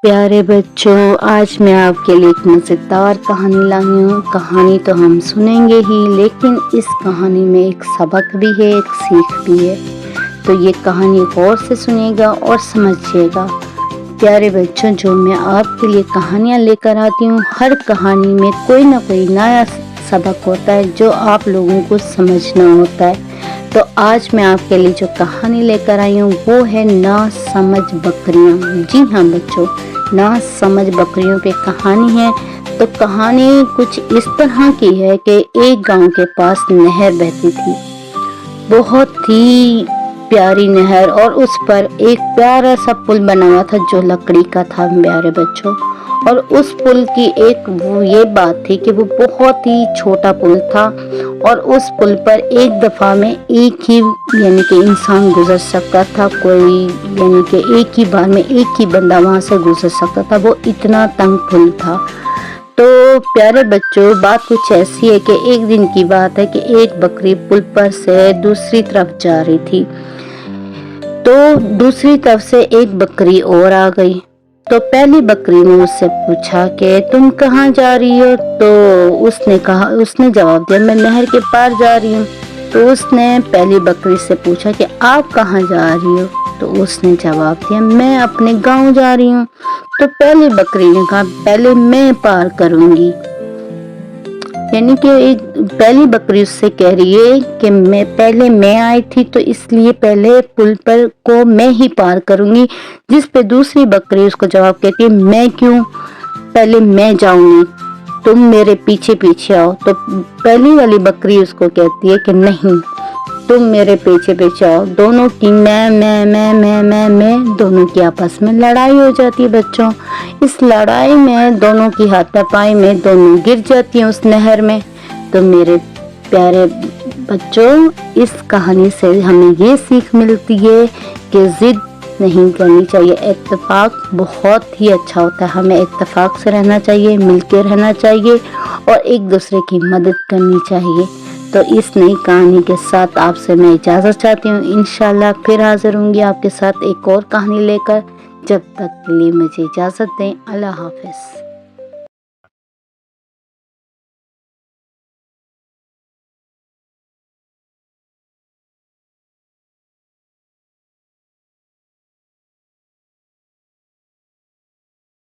प्यारे बच्चों, आज मैं आपके लिए एक मज़ेदार कहानी लाई हूँ। कहानी तो हम सुनेंगे ही, लेकिन इस कहानी में एक सबक भी है, एक सीख भी है। तो ये कहानी गौर से सुनिएगा और समझिएगा। प्यारे बच्चों, जो मैं आपके लिए कहानियाँ लेकर आती हूँ, हर कहानी में कोई ना कोई नया सबक होता है जो आप लोगों को समझना होता है। तो आज मैं आपके लिए जो कहानी लेकर आई हूँ वो है ना समझ बकरियाँ। जी हाँ बच्चों, ना समझ बकरियों पे कहानी है। तो कहानी कुछ इस तरह की है कि एक गांव के पास नहर बहती थी, बहुत ही प्यारी नहर, और उस पर एक प्यारा सा पुल बना हुआ था जो लकड़ी का था प्यारे बच्चों। और उस पुल की एक वो ये बात थी कि वो बहुत ही छोटा पुल था, और उस पुल पर एक दफा में एक ही यानी कि इंसान गुजर सकता था, कोई यानी कि एक ही बार में एक ही बंदा वहां से गुजर सकता था। वो इतना तंग पुल था। तो प्यारे बच्चों, बात कुछ ऐसी है कि एक दिन की बात है कि एक बकरी पुल पर से दूसरी तरफ जा रही थी। तो दूसरी तरफ से एक बकरी और आ गई। तो पहली बकरी ने उससे पूछा कि तुम कहाँ जा रही हो? तो उसने जवाब दिया, मैं नहर के पार जा रही हूँ। तो उसने पहली बकरी से पूछा कि आप कहाँ जा रही हो? तो उसने जवाब दिया, मैं अपने गांव जा रही हूँ। तो पहली बकरी ने कहा, पहले मैं पार करूंगी। यानी कि एक पहली बकरी उससे कह रही है कि मैं आई थी, तो इसलिए पहले पुल पर को मैं ही पार करूंगी। जिस पे दूसरी बकरी उसको जवाब कहती है, मैं क्यों, पहले मैं जाऊंगी, तुम मेरे पीछे पीछे आओ। तो पहली वाली बकरी उसको कहती है कि नहीं, तुम मेरे पीछे पीछे आओ। दोनों की मैं दोनों की आपस में लड़ाई हो जाती है बच्चों। इस लड़ाई में दोनों की हाथापाई में दोनों गिर जाती हैं उस नहर में। तो मेरे प्यारे बच्चों, इस कहानी से हमें ये सीख मिलती है कि जिद नहीं करनी चाहिए। इत्तेफाक बहुत ही अच्छा होता है, हमें इत्तेफाक से रहना चाहिए, मिलकर रहना चाहिए और एक दूसरे की मदद करनी चाहिए। तो इस नई कहानी के साथ आपसे मैं इजाज़त चाहती हूँ। इंशाल्लाह फिर हाजिर होंगी आपके साथ एक और कहानी लेकर। जब तक के लिए मुझे इजाज़त दें। अल्लाह हाफ़िज़।